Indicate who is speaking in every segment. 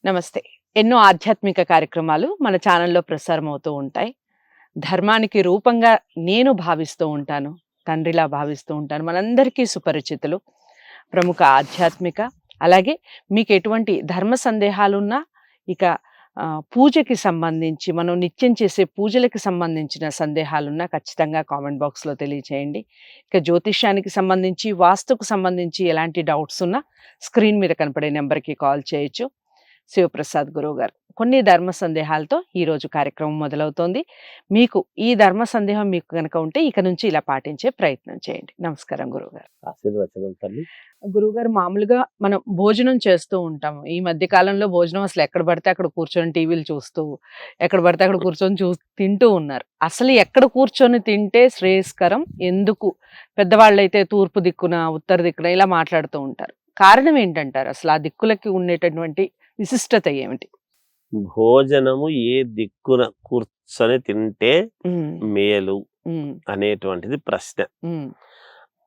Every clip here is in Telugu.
Speaker 1: నమస్తే. ఎన్నో ఆధ్యాత్మిక కార్యక్రమాలు మన ఛానల్‌లో ప్రసారం అవుతూ ఉంటాయి. ధర్మానికి రూపంగా నేను భావిస్తూ ఉంటాను. తండ్రిలా భావిస్తూ ఉంటాను. మనందరికీ సుపరిచితులు. ప్రముఖ ఆధ్యాత్మిక అలాగే మీకెటువంటి ధర్మ సందేహాలున్నా, ఇక పూజకి సంబంధించి మనం నిత్యం చేసే పూజలకి సంబంధించిన సందేహాలున్నా ఖచ్చితంగా కామెంట్ బాక్స్‌లో తెలియచేయండి. ఇక జ్యోతిష్యానికి సంబంధించి, వాస్తుకు సంబంధించి ఎలాంటి డౌట్స్ ఉన్నా స్క్రీన్ మీద కనపడే నంబర్‌కి కాల్ చేయొచ్చు. శివప్రసాద్ గురువుగారు. కొన్ని ధర్మ సందేహాలతో ఈరోజు కార్యక్రమం మొదలవుతోంది. మీకు ఈ ధర్మ సందేహం మీకు గనక ఉంటే ఇక నుంచి ఇలా పాటించే ప్రయత్నం చేయండి. నమస్కారం గురువుగారు.
Speaker 2: ఆశీర్వచనం తల్లి.
Speaker 1: గురువుగారు, మామూలుగా మనం భోజనం చేస్తూ ఉంటాము. ఈ మధ్య కాలంలో భోజనం అసలు ఎక్కడ పడితే అక్కడ కూర్చొని టీవీలు చూస్తూ, ఎక్కడ పడితే అక్కడ కూర్చొని తింటూ ఉన్నారు. అసలు ఎక్కడ కూర్చొని తింటే శ్రేయస్కరం? ఎందుకు? పెద్దవాళ్ళైతే తూర్పు దిక్కున, ఉత్తర దిక్కున ఇలా మాట్లాడుతూ ఉంటారు. కారణం ఏంటంటారు? అసలు ఆ దిక్కులకి ఉండేటటువంటి విశిష్టత ఏమిటి?
Speaker 2: భోజనము ఏ దిక్కున కూర్చొని తింటే
Speaker 1: హ్మ్.
Speaker 2: మేలు
Speaker 1: హ్మ్.
Speaker 2: అనేటువంటిది ప్రశ్న.
Speaker 1: హ్మ్.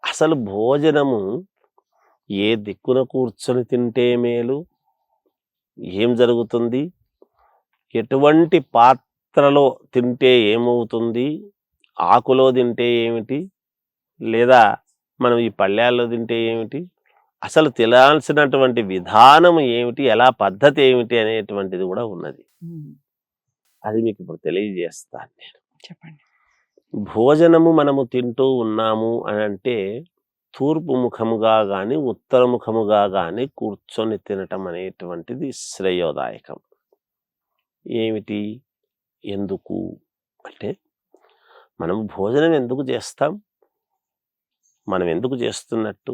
Speaker 2: అసలు భోజనము ఏ దిక్కున కూర్చొని తింటే మేలు? ఏం జరుగుతుంది? ఎటువంటి పాత్రలో తింటే ఏమవుతుంది? ఆకులో తింటే ఏమిటి? లేదా మనం ఈ పళ్ళాల్లో తింటే ఏమిటి? అసలు తినాల్సినటువంటి విధానం ఏమిటి? ఎలా పద్ధతి ఏమిటి అనేటువంటిది కూడా ఉన్నది.
Speaker 1: హ్మ్.
Speaker 2: అది మీకు ఇప్పుడు తెలియజేస్తాను నేను.
Speaker 1: చెప్పండి.
Speaker 2: భోజనము మనము తింటూ ఉన్నాము అని అంటే తూర్పు ముఖముగా గాని, ఉత్తర ముఖముగా గాని కూర్చొని తినటం అనేటువంటిది శ్రేయోదాయకం. ఏమిటి? ఎందుకు? అంటే మనం భోజనం ఎందుకు చేస్తాం? మనం ఎందుకు చేస్తున్నట్టు?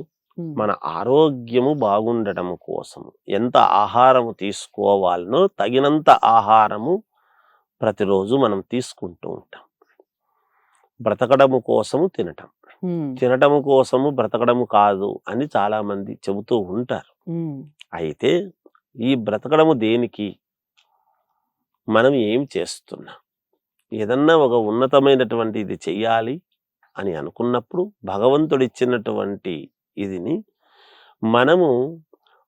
Speaker 2: మన ఆరోగ్యము బాగుండటం కోసము. ఎంత ఆహారము తీసుకోవాలనో తగినంత ఆహారము ప్రతిరోజు మనం తీసుకుంటూ ఉంటాం. బ్రతకడము కోసము తినటం, తినటము కోసము బ్రతకడము కాదు అని చాలా మంది చెబుతూ ఉంటారు. అయితే ఈ బ్రతకడము దేనికి? మనం ఏం చేస్తున్నాం? ఏదన్నా ఒక ఉన్నతమైనటువంటి ఇది చెయ్యాలి అని అనుకున్నప్పుడు భగవంతుడిచ్చినటువంటి ఇదిని మనము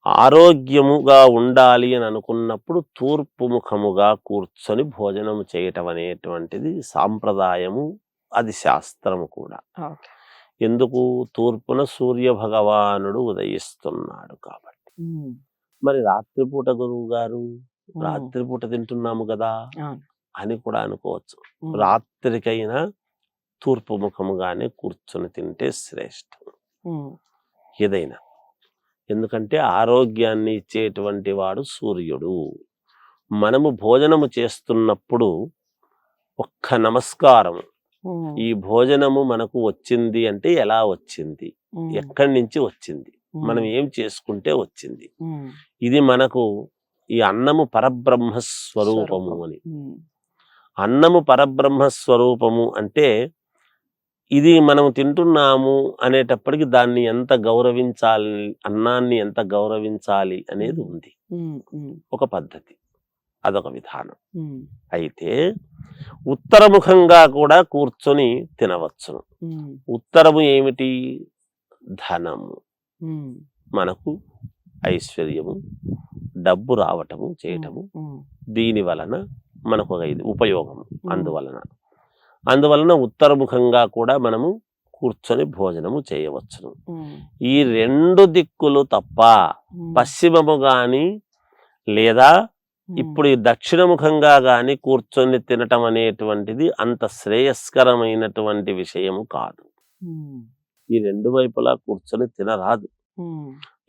Speaker 2: ఆరోగ్యముగా ఉండాలి అని అనుకున్నప్పుడు తూర్పు ముఖముగా కూర్చొని భోజనం చేయటం అనేటువంటిది సాంప్రదాయము, అది శాస్త్రము కూడా. ఎందుకు? తూర్పున సూర్య భగవానుడు ఉదయిస్తున్నాడు కాబట్టి. మరి రాత్రిపూట గురువు గారు రాత్రిపూట తింటున్నాము కదా అని కూడా అనుకోవచ్చు. రాత్రికైనా తూర్పు ముఖముగానే కూర్చొని తింటే శ్రేష్టం ఏదైనా. ఎందుకంటే ఆరోగ్యాన్ని ఇచ్చేటువంటి వాడు సూర్యుడు. మనము భోజనము చేస్తున్నప్పుడు ఒక్క నమస్కారము, ఈ భోజనము మనకు వచ్చింది అంటే ఎలా వచ్చింది, ఎక్కడి నుంచి వచ్చింది, మనం ఏం చేసుకుంటే వచ్చింది, ఇది మనకు ఈ అన్నము పరబ్రహ్మ స్వరూపము అని. అన్నము పరబ్రహ్మ స్వరూపము అంటే ఇది మనం తింటున్నాము అనేటప్పటికి దాన్ని ఎంత గౌరవించాలి, అన్నాన్ని ఎంత గౌరవించాలి అనేది ఉంది. ఒక పద్ధతి, అదొక విధానం. అయితే ఉత్తరముఖంగా కూడా కూర్చొని తినవచ్చును. ఉత్తరము ఏమిటి? ధనము, మనకు ఐశ్వర్యము, డబ్బు రావటము చేయటము, దీని వలన మనకు ఒక ఇది ఉపయోగము. అందువలన ఉత్తరముఖంగా కూడా మనము కూర్చొని భోజనము చేయవచ్చును. ఈ రెండు దిక్కులు తప్ప పశ్చిమము గాని లేదా ఇప్పుడు ఈ దక్షిణముఖంగా గాని కూర్చొని తినటం అనేటువంటిది అంత శ్రేయస్కరమైనటువంటి విషయము కాదు. ఈ రెండు వైపులా కూర్చొని తినరాదు.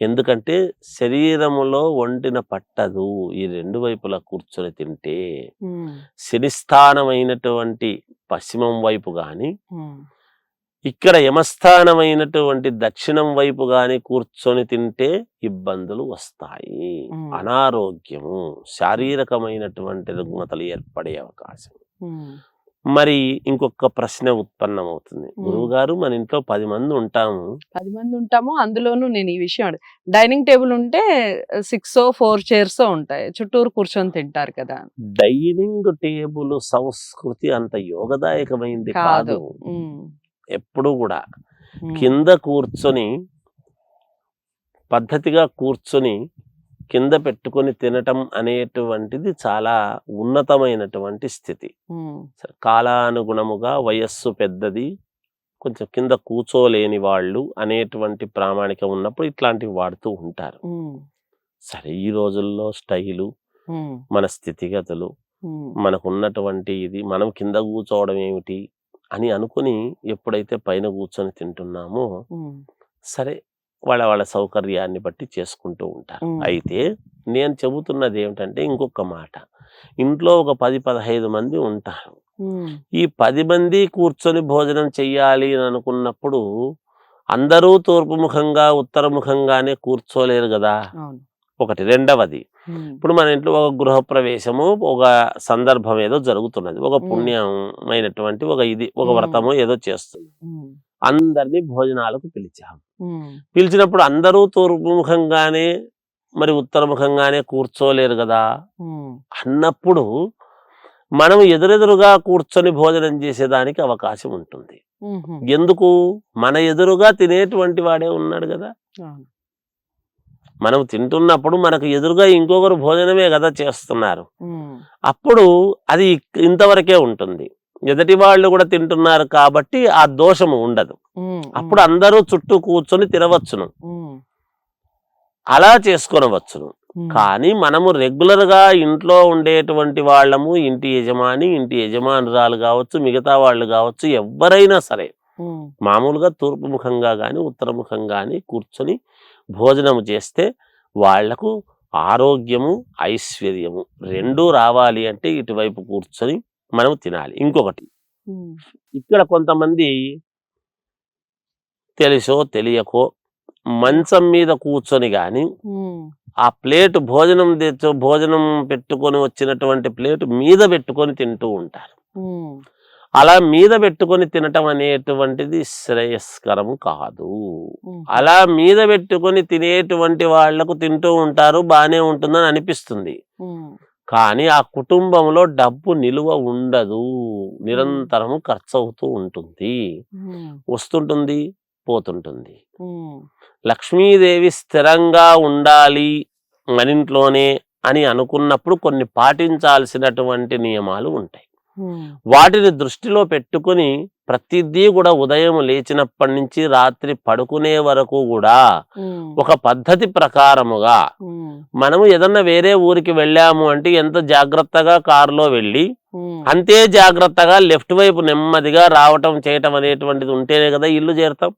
Speaker 2: ఎందుకంటే శరీరములో వండిన పట్టదు ఈ రెండు వైపులా కూర్చొని తింటే. శనిస్థానమైనటువంటి పశ్చిమం వైపు గాని, ఇక్కడ యమస్థానమైనటువంటి దక్షిణం వైపు గాని కూర్చొని తింటే ఇబ్బందులు వస్తాయి. అనారోగ్యము, శారీరకమైనటువంటి రుగ్మతలు ఏర్పడే అవకాశం. మరి ఇంకొక ప్రశ్న ఉత్పన్నమవుతుంది. గురువు గారు, మన ఇంట్లో 10 మంది ఉంటాము.
Speaker 1: అందులోనూ నేను ఈ విషయం డైనింగ్ టేబుల్ ఉంటే 4 చైర్స్ ఉంటాయి, చుట్టూరు కూర్చొని తింటారు కదా.
Speaker 2: డైనింగ్ టేబుల్ సంస్కృతి అంత యోగదాయకమైంది కాదు. ఎప్పుడు కూడా కింద కూర్చొని పద్ధతిగా కూర్చొని కింద పెట్టుకొని తినటం అనేటువంటిది చాలా ఉన్నతమైనటువంటి స్థితి. కాలానుగుణముగా వయస్సు పెద్దది, కొంచెం కింద కూర్చోలేని వాళ్ళు అనేటువంటి ప్రామాణికం ఉన్నప్పుడు ఇట్లాంటివి వాడుతూ ఉంటారు. సరే, ఈ రోజుల్లో స్టైలు, మన స్థితిగతులు, మనకున్నటువంటి ఇది, మనం కింద కూర్చోవడం ఏమిటి అని అనుకుని ఎప్పుడైతే పైన కూర్చొని తింటున్నామో సరే, వాళ్ళ సౌకర్యాన్ని బట్టి చేసుకుంటూ ఉంటారు. అయితే నేను చెబుతున్నది ఏమిటంటే ఇంకొక మాట, ఇంట్లో ఒక 10-15 మంది ఉంటారు. ఈ 10 మంది కూర్చొని భోజనం చెయ్యాలి అని అనుకున్నప్పుడు అందరూ తూర్పు ముఖంగా ఉత్తర ముఖంగానే కూర్చోలేరు కదా. ఒకటి. రెండవది, ఇప్పుడు మన ఇంట్లో ఒక గృహప్రవేశము, ఒక సందర్భం ఏదో జరుగుతున్నది, ఒక పుణ్యమైనటువంటి ఒక వ్రతము ఏదో చేస్తుంది. అందరినీ భోజనాలకు పిలిచాము. పిలిచినప్పుడు అందరూ తూర్పు ముఖంగానే మరి ఉత్తర ముఖంగానే కూర్చోలేరు కదా. అన్నప్పుడు మనం ఎదురెదురుగా కూర్చొని భోజనం చేసేదానికి అవకాశం ఉంటుంది. ఎందుకు? మన ఎదురుగా తినేటువంటి వాడే ఉన్నాడు కదా. మనం తింటున్నప్పుడు మనకు ఎదురుగా ఇంకొకరు భోజనమే కదా చేస్తున్నారు. అప్పుడు అది ఇంతవరకే ఉంటుంది. ఎదుటి వాళ్ళు కూడా తింటున్నారు కాబట్టి ఆ దోషము ఉండదు. అప్పుడు అందరూ చుట్టూ కూర్చొని తినవచ్చును, అలా చేసుకొనవచ్చును. కానీ మనము రెగ్యులర్ గా ఇంట్లో ఉండేటువంటి వాళ్ళము, ఇంటి యజమాని, ఇంటి యజమానురాలు కావచ్చు, మిగతా వాళ్ళు కావచ్చు, ఎవరైనా సరే మామూలుగా తూర్పు ముఖంగా గాని ఉత్తర ముఖంగా గాని కూర్చొని భోజనము చేస్తే వాళ్లకు ఆరోగ్యము, ఐశ్వర్యము రెండూ రావాలి అంటే ఇటువైపు కూర్చొని మనం తినాలి. ఇంకొకటి, ఇక్కడ కొంతమంది తెలుసో తెలియకో మంచం మీద కూర్చొని గాని ఆ ప్లేట్ భోజనం పెట్టుకొని వచ్చినటువంటి ప్లేట్ మీద పెట్టుకొని తింటూ ఉంటారు. అలా మీద పెట్టుకొని తినటం అనేటువంటిది శ్రేయస్కరము కాదు. అలా మీద పెట్టుకొని తినేటువంటి వాళ్లకు తింటూ ఉంటారు, బానే ఉంటుందని అనిపిస్తుంది. కానీ ఆ కుటుంబంలో డబ్బు నిలువ ఉండదు, నిరంతరము ఖర్చు అవుతూ ఉంటుంది, వస్తుంటుంది, పోతుంటుంది. లక్ష్మీదేవి స్థిరంగా ఉండాలి మనింట్లోనే అని అనుకున్నప్పుడు కొన్ని పాటించాల్సినటువంటి నియమాలు ఉంటాయి. వాటిని దృష్టిలో పెట్టుకుని ప్రతిదీ కూడా ఉదయం లేచినప్పటి నుంచి రాత్రి పడుకునే వరకు కూడా ఒక పద్ధతి ప్రకారముగా మనము ఏదన్నా వేరే ఊరికి వెళ్ళాము అంటే ఎంత జాగ్రత్తగా కారులో వెళ్ళి అంతే జాగ్రత్తగా లెఫ్ట్ వైపు నెమ్మదిగా రావటం చేయటం అనేటువంటిది ఉంటేనే కదా ఇల్లు చేరుతాం.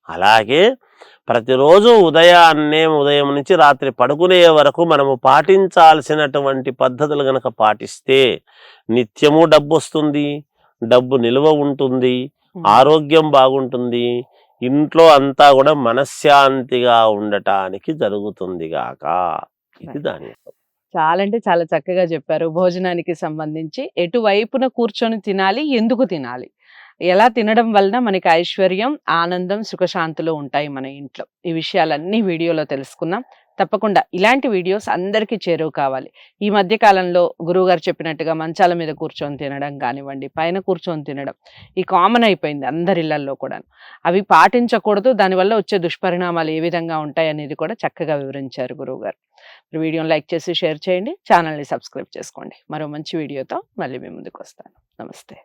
Speaker 2: అలాగే ప్రతిరోజు ఉదయం నుంచి రాత్రి పడుకునే వరకు మనము పాటించాల్సినటువంటి పద్ధతులు గనక పాటిస్తే నిత్యము డబ్బు వస్తుంది, డబ్బు నిల్వ ఉంటుంది, ఆరోగ్యం బాగుంటుంది, ఇంట్లో అంతా కూడా మనశ్శాంతిగా ఉండటానికి జరుగుతుంది గాక. ఇది దాని
Speaker 1: చాలా అంటే చాలా చక్కగా చెప్పారు. భోజనానికి సంబంధించి ఎటువైపున కూర్చొని తినాలి, ఎందుకు తినాలి, ఎలా తినడం వలన మనకి ఐశ్వర్యం, ఆనందం, సుఖశాంతులు ఉంటాయి మన ఇంట్లో. ఈ విషయాలన్నీ వీడియోలో తెలుసుకున్నాం. తప్పకుండా ఇలాంటి వీడియోస్ అందరికీ చేరువ కావాలి. ఈ మధ్య కాలంలో గురువుగారు చెప్పినట్టుగా మంచాల మీద కూర్చొని తినడం కానివ్వండి, పైన కూర్చొని తినడం ఈ కామన్ అయిపోయింది అందరి ఇళ్లల్లో కూడా. అవి పాటించకూడదు, దానివల్ల వచ్చే దుష్పరిణామాలు ఏ విధంగా ఉంటాయి అనేది కూడా చక్కగా వివరించారు గురువుగారు. వీడియోని లైక్ చేసి షేర్ చేయండి, ఛానల్ని సబ్స్క్రైబ్ చేసుకోండి. మరో మంచి వీడియోతో మళ్ళీ మీ ముందుకు వస్తాను. నమస్తే.